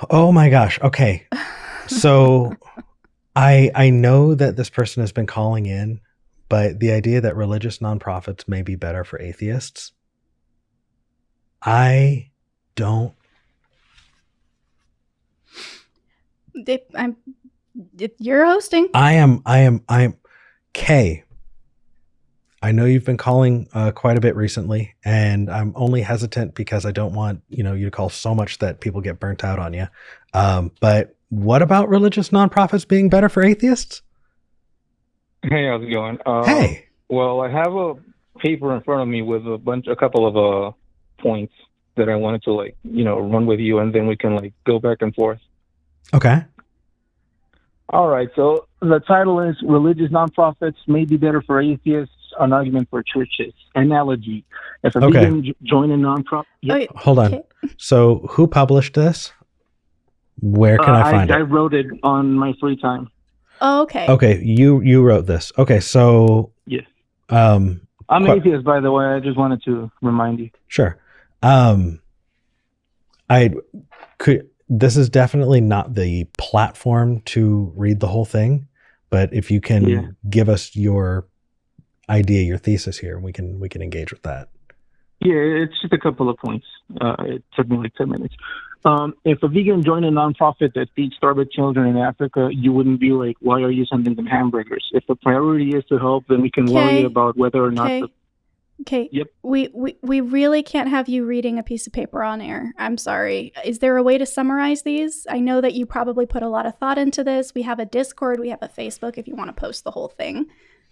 Oh my gosh. Okay. So I know that this person has been calling in, but the idea that religious nonprofits may be better for atheists, I don't. I'm, you're hosting. I am. Kay, I know you've been calling quite a bit recently, and I'm only hesitant because I don't want you to call so much that people get burnt out on you. But what about religious nonprofits being better for atheists? Hey, how's it going? Hey, Well, I have a paper in front of me with a couple of points that I wanted to run with you, and then we can go back and forth. okay, All right. So the title is "Religious Nonprofits May Be Better for Atheists: An Argument for Churches." Analogy: If a okay, vegan join a nonprofit, Oh, yep. hold on. okay. So who published this? Where can I find I it? wrote it on my free time. Oh, okay. Okay, you wrote this. Okay, so Yes. um, I'm qu- atheist, by the way. I just wanted to remind you. sure. Um, I could. This is definitely not the platform to read the whole thing, but if you Yeah. can give us your idea, your thesis here, we can engage with that. Yeah, it's just a couple of points. It took me like 10 minutes. If a vegan joined a nonprofit that feeds starving children in Africa, you wouldn't be like, why are you sending them hamburgers? If the priority is to help, then we can worry Okay. about whether or not the. Okay. Okay. Yep. We really can't have you reading a piece of paper on air. I'm sorry. Is there a way to summarize these? I know that you probably put a lot of thought into this. We have a Discord, we have a Facebook if you want to post the whole thing.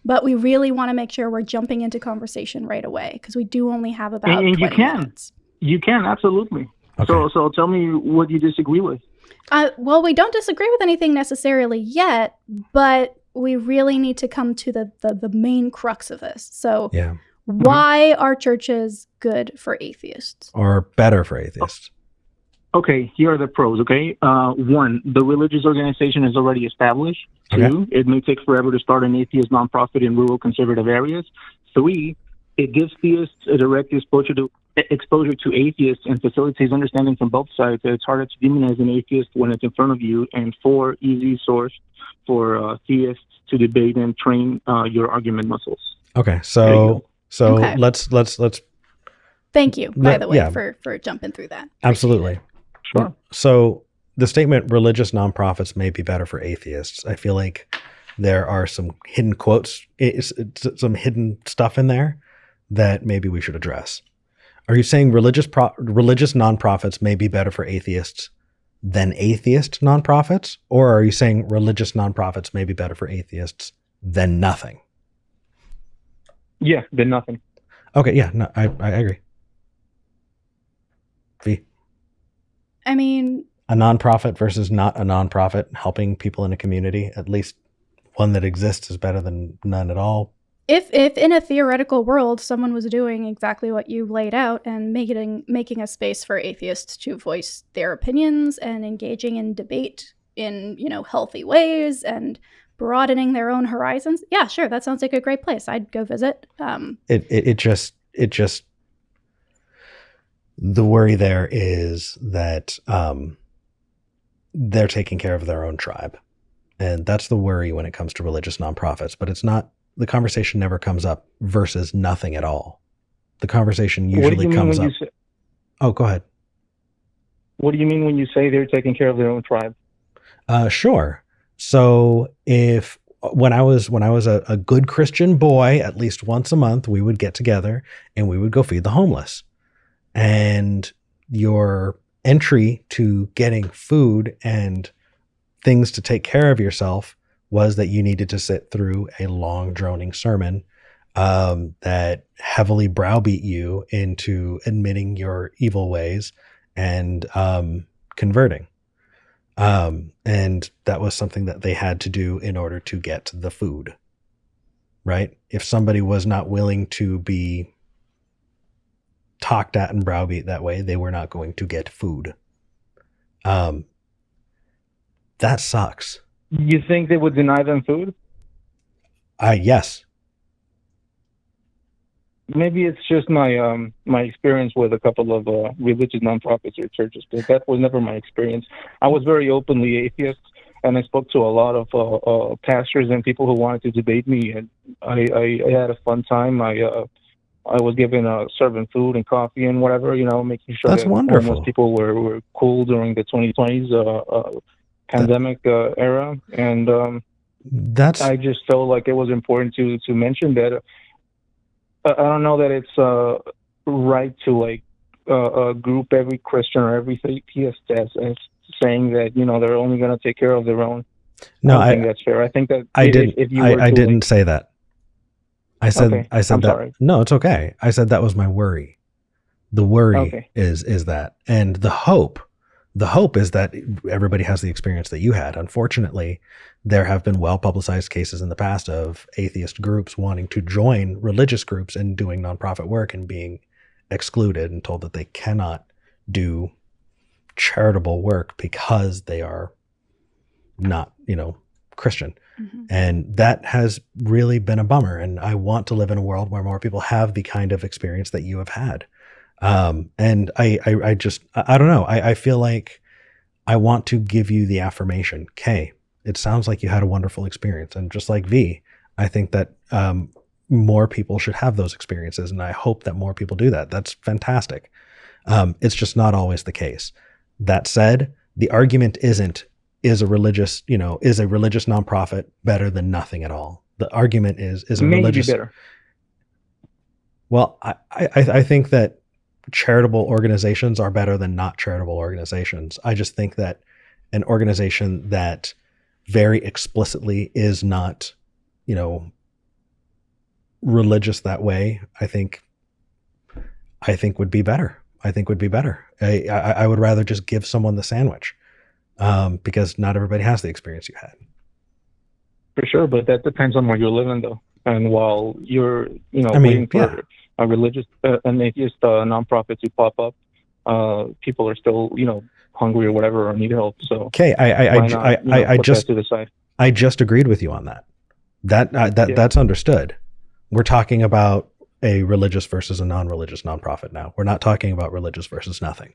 But we really want to make sure we're jumping into conversation right away because we do only have about And you 20 can. minutes. You can, absolutely. Okay. So tell me what you disagree with. Well, we don't disagree with anything necessarily yet, but we really need to come to the main crux of this. So, Yeah. why are churches good for atheists? Or better for atheists. Okay, here are the pros, okay? One, the religious organization is already established. Okay. Two, it may take forever to start an atheist nonprofit in rural conservative areas. Three, it gives theists a direct exposure to atheists and facilitates understanding from both sides. It's harder to demonize an atheist when it's in front of you. And four, easy source for theists to debate and train your argument muscles. Okay. There you So go. Okay. let's Thank you, by the way, yeah, for jumping through that. Appreciate absolutely. it. Sure. So the statement religious nonprofits may be better for atheists. I feel like there are some hidden quotes, some hidden stuff in there that maybe we should address. Are you saying religious nonprofits may be better for atheists than atheist nonprofits? Or are you saying religious nonprofits may be better for atheists than nothing? Yeah, then nothing. Okay, yeah, no, I agree. V. I mean, A nonprofit versus not a nonprofit, helping people in a community, at least one that exists, is better than none at all. if in a theoretical world someone was doing exactly what you laid out and making a space for atheists to voice their opinions and engaging in debate in, healthy ways and broadening their own horizons, yeah, sure, that sounds like a great place. I'd go visit. It just the worry there is that they're taking care of their own tribe, and that's the worry when it comes to religious nonprofits. But it's not. The conversation never comes up versus nothing at all. The conversation What do usually you mean comes when up. you say? Oh, go ahead. What do you mean when you say they're taking care of their own tribe? Sure. So if when I was a good Christian boy, at least once a month, we would get together and we would go feed the homeless. And your entry to getting food and things to take care of yourself was that you needed to sit through a long, droning sermon that heavily browbeat you into admitting your evil ways and converting. And that was something that they had to do in order to get the food, right? If somebody was not willing to be talked at and browbeat that way, they were not going to get food. That sucks. You think they would deny them food? Yes. maybe it's just my experience with a couple of religious nonprofits or churches, but that was never my experience. I was very openly atheist, and I spoke to a lot of pastors and people who wanted to debate me, and I had a fun time. I was given serving food and coffee and whatever, making sure That's that wonderful. homeless people were cool during the 2020s pandemic era, and That's I just felt like it was important to mention that. I don't know that it's right to like group every Christian or every atheist as saying that they're only going to take care of their own. no, I don't think that's fair. I think that I didn't. if you were I to, didn't like, say that. I said okay, I said I'm that. sorry. No, it's okay. I said that was my worry. The worry Okay. is that, and the hope is that everybody has the experience that you had. Unfortunately, there have been well-publicized cases in the past of atheist groups wanting to join religious groups and doing nonprofit work and being excluded and told that they cannot do charitable work because they are not, Christian. Mm-hmm. And that has really been a bummer. And I want to live in a world where more people have the kind of experience that you have had. And I don't know. I feel like I want to give you the affirmation. Kay, it sounds like you had a wonderful experience. And just like V, I think that more people should have those experiences. And I hope that more people do that. That's fantastic. It's just not always the case. That said, the argument isn't, is a religious nonprofit better than nothing at all? The argument is a Maybe religious. better. Well, I think that charitable organizations are better than not charitable organizations. I just think that an organization that very explicitly is not, religious that way, I think would be better. I would rather just give someone the sandwich, because not everybody has the experience you had. For sure, but that depends on where you're living, though. And while you're, waiting for a religious, an atheist nonprofit to pop up, people are still, hungry or whatever or need help. So okay, I just to the side. I just agreed with you on that. That's understood. We're talking about a religious versus a non-religious nonprofit now. We're not talking about religious versus nothing.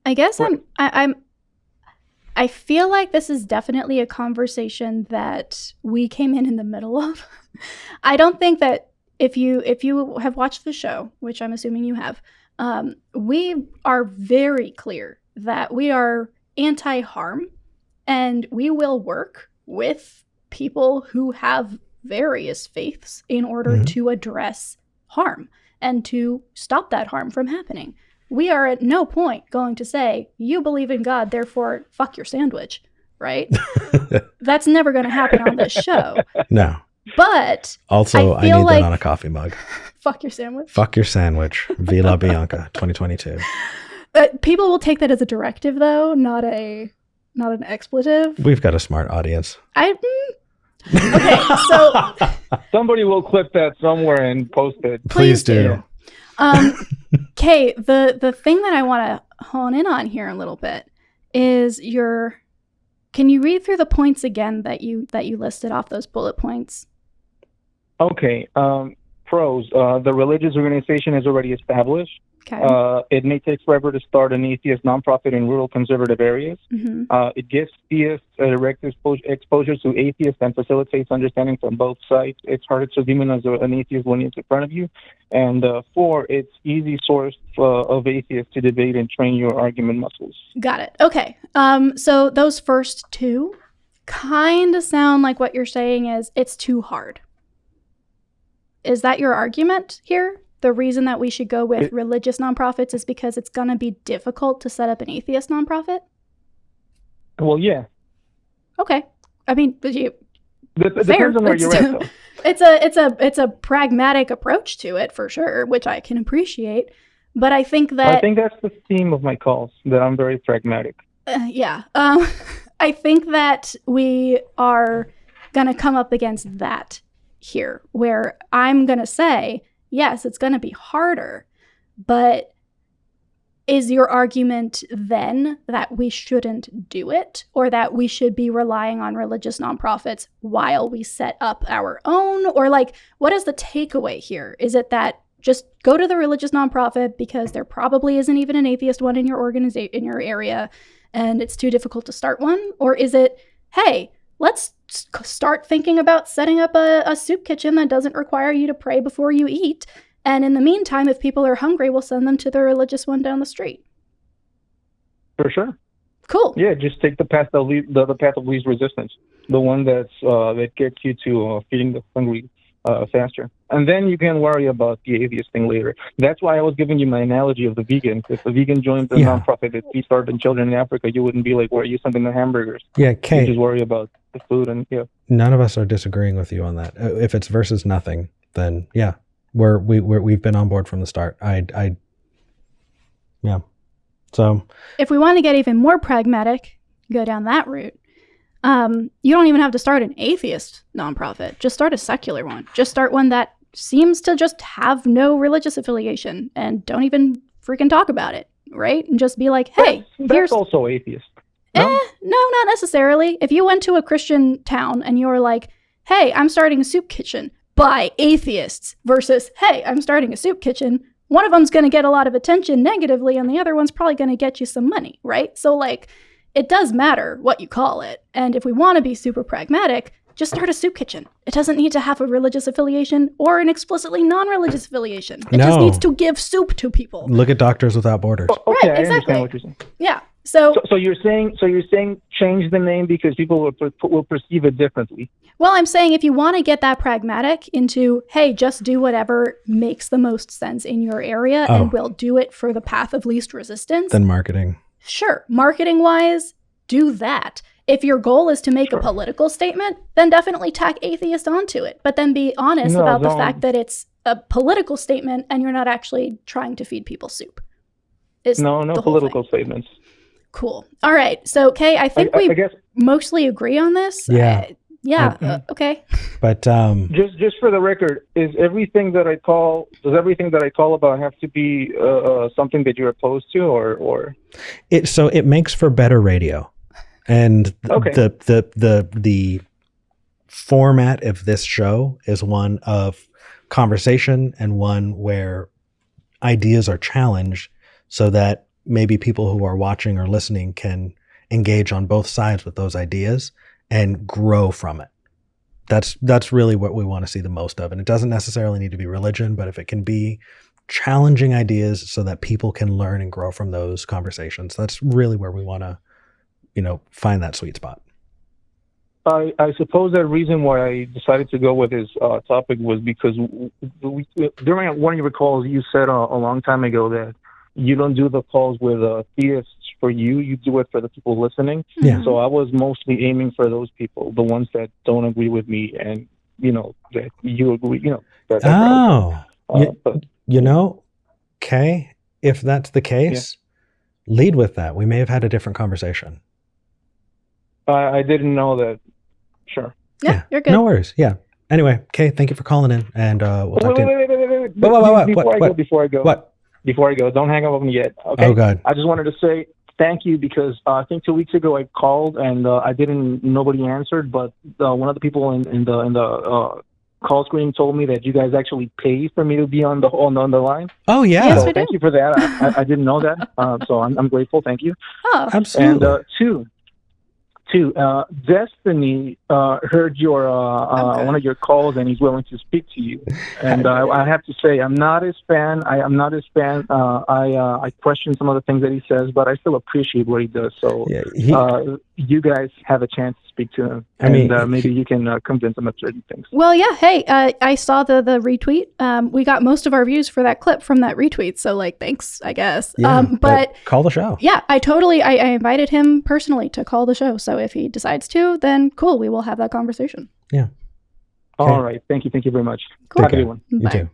I guess I feel like this is definitely a conversation that we came in the middle of. I don't think that if you have watched the show, which I'm assuming you have, we are very clear that we are anti-harm, and we will work with people who have various faiths in order to address harm and to stop that harm from happening. We are at no point going to say, you believe in God, therefore fuck your sandwich, right? That's never going to happen on this show. No. But also, I need that on a coffee mug. Fuck your sandwich. Fuck your sandwich. Vila Bianca, 2022. People will take that as a directive, though, not an expletive. We've got a smart audience. Okay, so somebody will clip that somewhere and post it. Please do. Kay, the thing that I want to hone in on here a little bit is can you read through the points again that you listed off, those bullet points? Okay. Pros. The religious organization is already established. Okay. It may take forever to start an atheist nonprofit in rural conservative areas. Mm-hmm. It gives theists a direct exposure to atheists and facilitates understanding from both sides. It's harder to demonize an atheist when it's in front of you. And 4, it's easy source of atheists to debate and train your argument muscles. Got it. Okay. So those first 2 kind of sound like what you're saying is it's too hard. Is that your argument here? The reason that we should go with religious nonprofits is because it's going to be difficult to set up an atheist nonprofit? Well, yeah. Okay. I mean, depends on where you're at, though. It's a pragmatic approach to it, for sure, which I can appreciate. But I think that's the theme of my calls, that I'm very pragmatic. Yeah. I think that we are going to come up against that here, where I'm going to say, yes, it's going to be harder, but is your argument then that we shouldn't do it, or that we should be relying on religious nonprofits while we set up our own? Or like, what is the takeaway here? Is it that just go to the religious nonprofit because there probably isn't even an atheist one in your organization, in your area, and it's too difficult to start one? Or is it, hey, let's start thinking about setting up a soup kitchen that doesn't require you to pray before you eat, and in the meantime, if people are hungry, we'll send them to the religious one down the street? For sure. Cool. Yeah, just take the path the path of least resistance, the one that gets you to feeding the hungry faster, and then you can worry about the atheist thing later. That's why I was giving you my analogy of the vegan. If a vegan joined the nonprofit that feeds starving children in Africa, you wouldn't be like, "Why are you sending the hamburgers?" Yeah, Kate. You just worry about the food, and none of us are disagreeing with you on that. If it's versus nothing, then yeah. We've been on board from the start. Yeah. So if we want to get even more pragmatic, go down that route. You don't even have to start an atheist nonprofit. Just start a secular one. Just start one that seems to just have no religious affiliation and don't even freaking talk about it, right? And just be like, hey, that's also atheist. No? No, not necessarily. If you went to a Christian town and you were like, hey, I'm starting a soup kitchen by atheists, versus, hey, I'm starting a soup kitchen, one of them's going to get a lot of attention negatively and the other one's probably going to get you some money, right? So like, it does matter what you call it. And if we want to be super pragmatic, just start a soup kitchen. It doesn't need to have a religious affiliation or an explicitly non-religious affiliation. It just needs to give soup to people. Look at Doctors Without Borders. Okay, right, exactly. I understand what you're saying. Yeah. So you're saying change the name because people will perceive it differently. Well, I'm saying if you want to get that pragmatic into, hey, just do whatever makes the most sense in your area and we'll do it for the path of least resistance. Then marketing. Sure. Marketing wise, do that. If your goal is to make a political statement, then definitely tack atheist onto it. But then be honest about the fact that it's a political statement and you're not actually trying to feed people soup. No political statements. Cool. All right. So, Kay, I think we mostly agree on this. Yeah. Okay. But just for the record, does everything that I call about have to be something that you're opposed to, or it makes for better radio, and the format of this show is one of conversation and one where ideas are challenged, so that maybe people who are watching or listening can engage on both sides with those ideas and grow from it. That's really what we want to see the most of. And it doesn't necessarily need to be religion, but if it can be challenging ideas so that people can learn and grow from those conversations, that's really where we want to, find that sweet spot. I suppose the reason why I decided to go with this topic was because during one of your calls, you said a long time ago that you don't do the calls with theists for you do it for the people listening. Yeah. So I was mostly aiming for those people, the ones that don't agree with me, and that you agree. Kay, if that's the case, lead with that. We may have had a different conversation. I didn't know that. Sure. Yeah, you're good. No worries. Yeah. Anyway, Kay, thank you for calling in, and we'll talk to you. Wait. Before I go. What? Before I go, don't hang up on me yet. Okay. Oh God. I just wanted to say thank you because I think 2 weeks ago I called and nobody answered, but one of the people in the call screening told me that you guys actually pay for me to be on the line. Oh yeah. Yes, so we do. thank you for that. I didn't know that. So I'm grateful. Thank you. Oh, absolutely. And two, Destiny heard your one of your calls and he's willing to speak to you. And I have to say, I'm not his fan. I question some of the things that he says, but I still appreciate what he does. So you guys have a chance to speak to him, and maybe you can convince him of certain things. Well, yeah. Hey, I saw the retweet. We got most of our views for that clip from that retweet. So thanks, I guess. Yeah, but call the show. Yeah, I invited him personally to call the show. So if he decides to, then cool. We will have that conversation. Yeah. All right. Thank you. Thank you very much. Cool. Have a good one. You Bye. too.